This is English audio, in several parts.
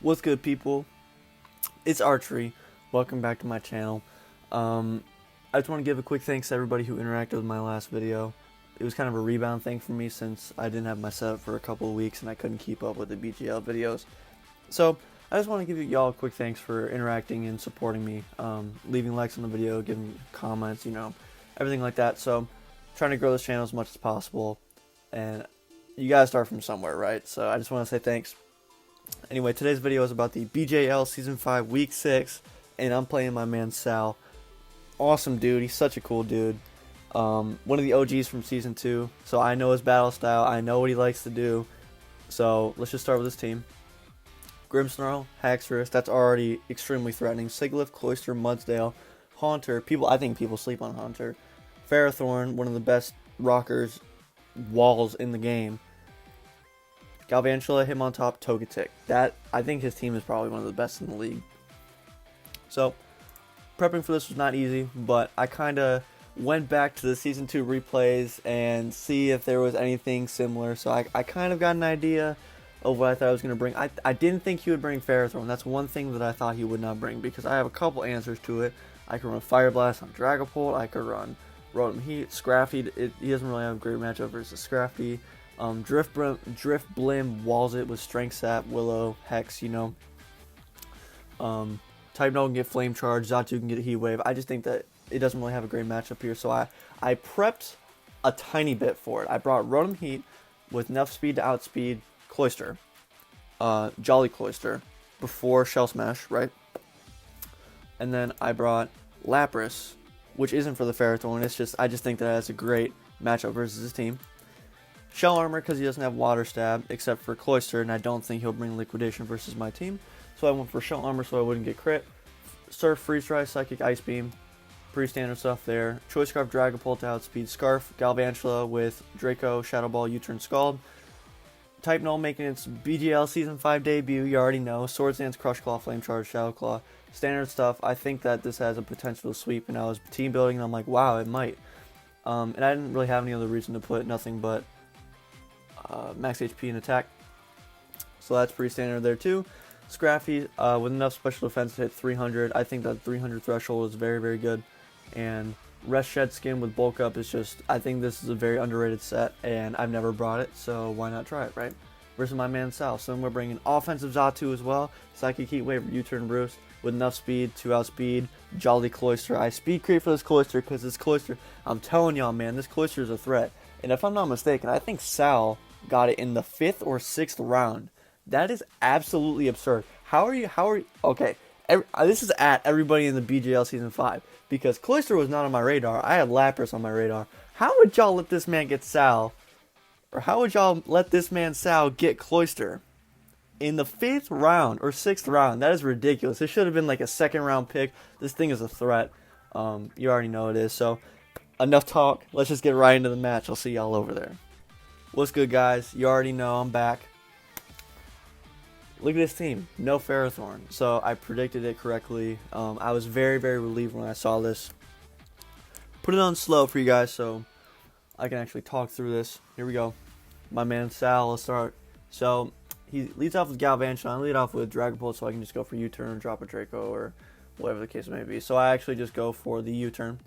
What's good, people? It's Archery. Welcome back to my channel. I just want to give a quick thanks to everybody who interacted with my last video. It was kind of a rebound thing for me since I didn't have my setup for a couple of weeks and I couldn't keep up with the BJL videos. So I just want to give y'all a quick thanks for interacting and supporting me, leaving likes on the video, giving comments, everything like that. So trying to grow this channel as much as possible, and you gotta start from somewhere, right? So I just want to say thanks. Anyway, today's video is about the BJL Season 5 Week 6, and I'm playing my man Sal. Awesome dude, he's such a cool dude. One of the OGs from Season 2, so I know his battle style, I know what he likes to do. So let's just start with his team. Grimmsnarl, Haxorus, that's already extremely threatening. Sigilyph, Cloyster, Mudsdale, Haunter, I think people sleep on Haunter. Ferrothorn, one of the best rockers walls in the game. Galvantula, him on top, Togetic. I think his team is probably one of the best in the league. So, prepping for this was not easy, but I kind of went back to the Season 2 replays and see if there was anything similar. So I kind of got an idea of what I thought I was going to bring. I didn't think he would bring Ferrothorn. That's one thing that I thought he would not bring, because I have a couple answers to it. I could run Fire Blast on Dragapult. I could run Rotom Heat. Scrafty, he doesn't really have a great matchup versus Scrafty. Drift Blim walls it with Strength Sap, Willow, Hex, Type Null can get Flame Charge, Xatu can get a Heat Wave. I just think that it doesn't really have a great matchup here, so I prepped a tiny bit for it. I brought Rotom Heat with enough speed to outspeed Cloyster, Jolly Cloyster, before Shell Smash, right? And then I brought Lapras, which isn't for the Ferrothorn, I just think that it has a great matchup versus his team. Shell Armor, because he doesn't have Water Stab, except for Cloyster, and I don't think he'll bring Liquidation versus my team. So I went for Shell Armor so I wouldn't get crit. Surf, Freeze Dry, Psychic, Ice Beam. Pretty standard stuff there. Choice Scarf, Dragapult to outspeed Scarf. Galvantula with Draco, Shadow Ball, U-Turn, Scald. Type Null making its BGL Season 5 debut, you already know. Swords Dance, Crush Claw, Flame Charge, Shadow Claw. Standard stuff. I think that this has a potential to sweep, and I was team building, and I'm like, wow, it might. And I didn't really have any other reason to put nothing but max HP and attack, so that's pretty standard there too. Scrafty with enough special defense to hit 300. I think that 300 threshold is very, very good. And Rest Shed Skin with Bulk Up is just, I think this is a very underrated set, and I've never brought it, so why not try it, right? Versus my man Sal. So we're bringing offensive Xatu as well. Psychic Heat Wave, U-Turn Roost with enough speed to outspeed Jolly Cloyster. I speed creep for this Cloyster because this Cloyster, I'm telling y'all, man, this Cloyster is a threat. And if I'm not mistaken, I think Sal got it in the 5th or 6th round. That is absolutely absurd. Okay, this is at everybody in the BJL Season 5, because Cloyster was not on my radar. I had Lapras on my radar. How would y'all let this man get Sal, or how would y'all let this man Sal get Cloyster in the 5th round or 6th round? That is ridiculous. It should have been like a 2nd round pick. This thing is a threat. You already know it is. So enough talk. Let's just get right into the match. I'll see y'all over there. What's good, guys? You already know I'm back. Look at this team. No Ferrothorn. So I predicted it correctly. I was very, very relieved when I saw this. Put it on slow for you guys so I can actually talk through this. Here we go. My man Sal, let's start. So he leads off with Galvantula. I lead off with Dragapult so I can just go for U-Turn, drop a Draco, or whatever the case may be. So I actually just go for the U-Turn.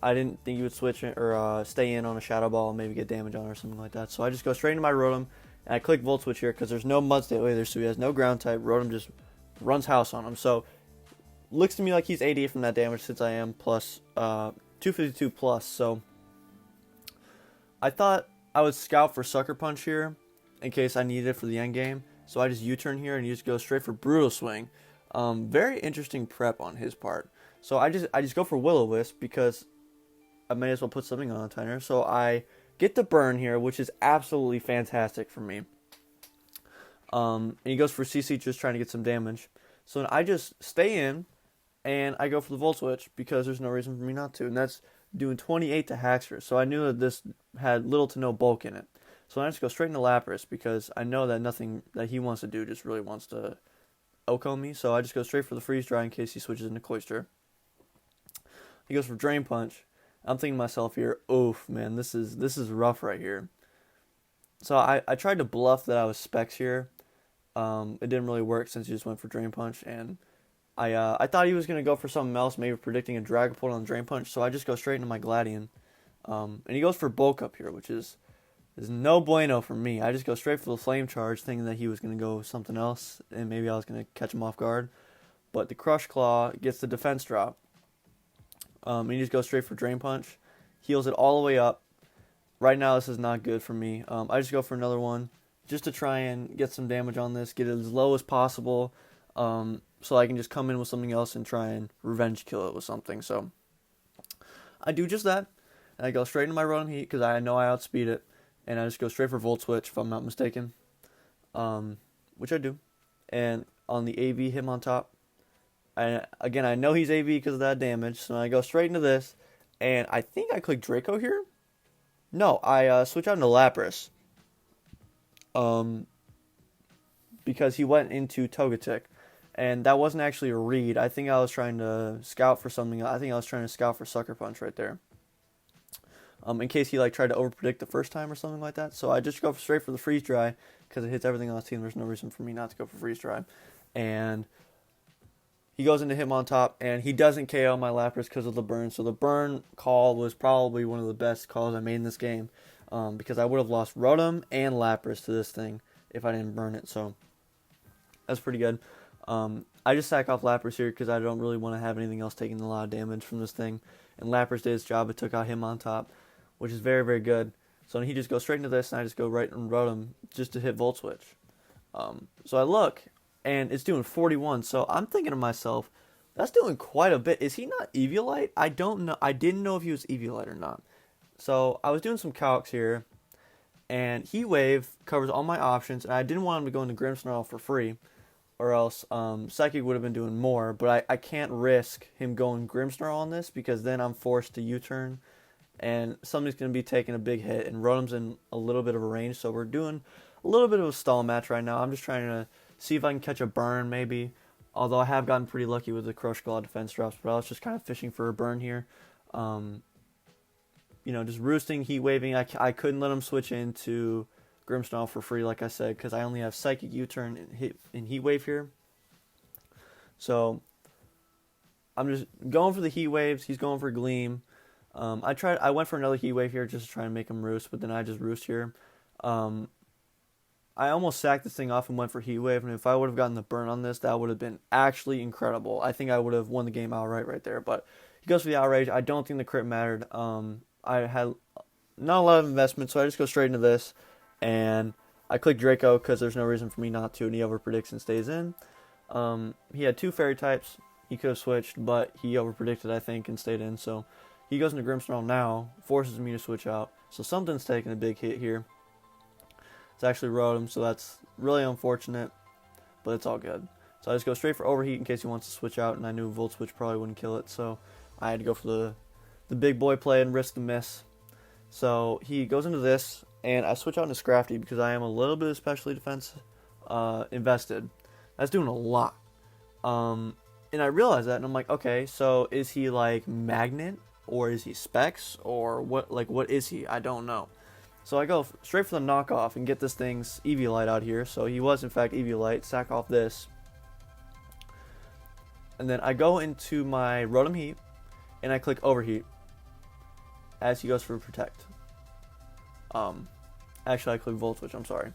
I didn't think you would switch or stay in on a Shadow Ball and maybe get damage on it or something like that. So I just go straight into my Rotom, and I click Volt Switch here because there's no Mudsdale either, so he has no ground type. Rotom just runs house on him. So looks to me like he's 88 from that damage since I am plus 252 plus. So I thought I would scout for Sucker Punch here in case I needed it for the end game. So I just U-turn here and you just go straight for Brutal Swing. Very interesting prep on his part. So I just go for Will-O-Wisp because I may as well put something on a timer. So I get the burn here, which is absolutely fantastic for me. And he goes for CC, just trying to get some damage. So I just stay in, and I go for the Volt Switch because there's no reason for me not to. And that's doing 28 to Haxorus. So I knew that this had little to no bulk in it. So I just go straight into Lapras because I know that nothing that he wants to do just really wants to OHKO me. So I just go straight for the Freeze Dry in case he switches into Cloyster. He goes for Drain Punch. I'm thinking to myself here, oof, man, this is rough right here. So I tried to bluff that I was Specs here, It didn't really work since he just went for Drain Punch, and I thought he was going to go for something else, maybe predicting a Dragapult on Drain Punch, so I just go straight into my Gladion. And he goes for Bulk Up here, which is no bueno for me. I just go straight for the Flame Charge, thinking that he was going to go something else, and maybe I was going to catch him off guard. But the Crush Claw gets the defense drop. And he just goes straight for Drain Punch. Heals it all the way up. Right now, this is not good for me. I just go for another one, just to try and get some damage on this, get it as low as possible, so I can just come in with something else and try and revenge kill it with something. So I do just that, and I go straight into my Rotom Heat, because I know I outspeed it. And I just go straight for Volt Switch, if I'm not mistaken. Which I do. And on the AV, hit him on top. Again, I know he's AV because of that damage. So I go straight into this. And I think I click Draco here. No, I switch out into Lapras. Because he went into Togetic. And that wasn't actually a read. I think I was trying to scout for something. I think I was trying to scout for Sucker Punch right there. In case he tried to overpredict the first time or something like that. So I just go straight for the Freeze Dry, because it hits everything on his team. There's no reason for me not to go for Freeze Dry. And he goes into Hitmontop, and he doesn't KO my Lapras because of the burn. So the burn call was probably one of the best calls I made in this game, because I would have lost Rotom and Lapras to this thing if I didn't burn it. So that's pretty good. I just sack off Lapras here because I don't really want to have anything else taking a lot of damage from this thing. And Lapras did its job. It took out Hitmontop, which is very, very good. So he just goes straight into this, and I just go right and Rotom just to hit Volt Switch. So I look, and it's doing 41. So I'm thinking to myself, that's doing quite a bit. Is he not Eviolite? I don't know. I didn't know if he was Eviolite or not. So I was doing some calcs here, and Heat Wave covers all my options, and I didn't want him to go into Grimmsnarl for free, or else Psychic would have been doing more. But I can't risk him going Grimmsnarl on this, because then I'm forced to U-turn, and somebody's going to be taking a big hit, and Rotom's in a little bit of a range, so we're doing a little bit of a stall match right now. I'm just trying to see if I can catch a burn, maybe, although I have gotten pretty lucky with the Crush Claw defense drops, but I was just kind of fishing for a burn here. Just roosting, Heat Waving. I couldn't let him switch into Grimmsnarl for free, like I said, because I only have Psychic U-turn and Heat Wave here. So I'm just going for the Heat Waves. He's going for Gleam. I went for another Heat Wave here just to try and make him roost, but then I just roost here. I almost sacked this thing off and went for Heat Wave, and if I would have gotten the burn on this, that would have been actually incredible. I think I would have won the game outright right there, but he goes for the Outrage. I don't think the crit mattered. I had not a lot of investment, so I just go straight into this, and I click Draco because there's no reason for me not to, and he overpredicts and stays in. He had two Fairy types. He could have switched, but he overpredicted, I think, and stayed in, so he goes into Grimmsnarl now, forces me to switch out. So something's taking a big hit here. It's actually Rotom, so that's really unfortunate, but it's all good. So I just go straight for Overheat in case he wants to switch out, and I knew Volt Switch probably wouldn't kill it, so I had to go for the big boy play and risk the miss. So he goes into this, and I switch out into Scrafty because I am a little bit of specialty defense invested. That's doing a lot. And I realized that, and I'm like, okay, so is he like Magnet? Or is he Specs? Or what is he? I don't know. So I go straight for the knockoff and get this thing's Eviolite out here. So he was in fact Eviolite. Sack off this. And then I go into my Rotom Heat. And I click Overheat. As he goes for Protect. Actually I click Volt Switch, I'm sorry.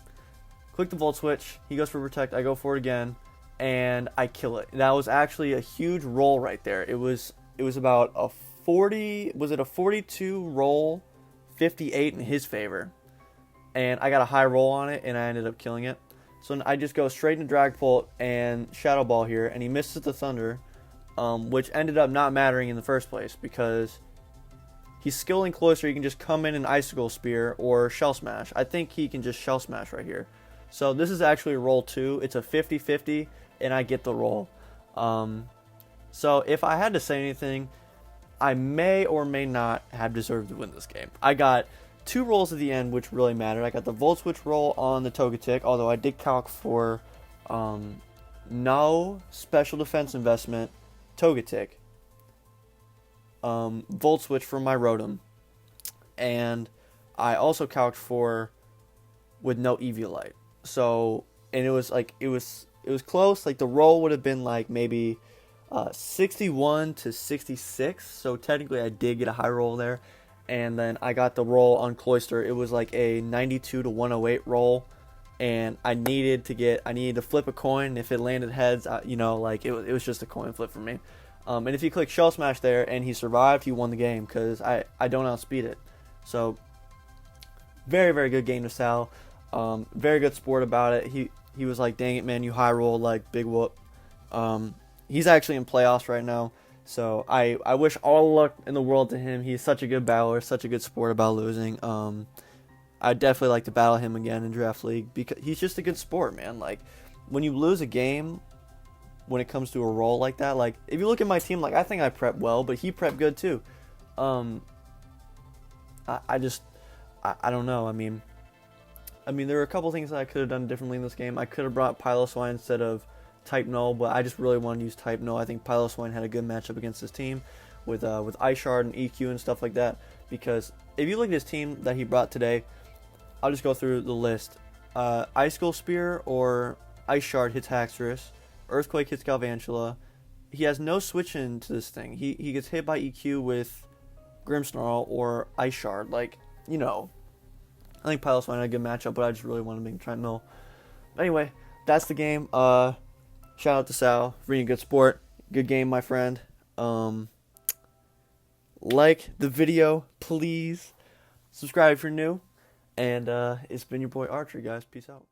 Click the Volt Switch. He goes for Protect. I go for it again. And I kill it. That was actually a huge roll right there. It was about a 40, was it a 42 roll, 58 in his favor, and I got a high roll on it, and I ended up killing it. So I just go straight into Dragapult and Shadow Ball here, and he misses the Thunder, which ended up not mattering in the first place, because he's skilling closer. He can just come in and Icicle Spear or Shell Smash. I think he can just Shell Smash right here. So this is actually roll 2. It's a 50-50, and I get the roll. So if I had to say anything, I may or may not have deserved to win this game. I got 2 rolls at the end, which really mattered. I got the Volt Switch roll on the Togetic, although I did calc for no special defense investment, Togetic, Volt Switch for my Rotom, and I also calced for with no Eviolite. So and it was like it was close. Like the roll would have been like maybe 61 to 66. So technically, I did get a high roll there, and then I got the roll on Cloister. It was like a 92 to 108 roll, and I needed to flip a coin. If it landed heads, like it was just a coin flip for me. And if you click Shell Smash there and he survived, he won the game because I don't outspeed it. So very, very good game to Sal. Very good sport about it. He was like, dang it, man, you high rolled, like, big whoop. He's actually in playoffs right now. So I wish all luck in the world to him. He's such a good battler, such a good sport about losing. I'd definitely like to battle him again in Draft League because he's just a good sport, man. Like, when you lose a game when it comes to a roll like that, like, if you look at my team, like, I think I prep well, but he prepped good too. I don't know. I mean, there were a couple things that I could have done differently in this game. I could have brought Piloswine instead of Type Null, but I just really wanted to use Type Null. I think Piloswine had a good matchup against this team with Ice Shard and EQ and stuff like that. Because if you look at his team that he brought today, I'll just go through the list. Ice Skull Spear or Ice Shard hits Haxorus. Earthquake hits Galvantula. He has no switch into this thing. He gets hit by EQ with Grimmsnarl or Ice Shard. Like, I think Piloswine had a good matchup, but I just really wanted to make him try mill. But anyway, that's the game. Shout out to Sal for being a good sport. Good game, my friend. Like the video, please. Subscribe if you're new. And it's been your boy Archery, guys. Peace out.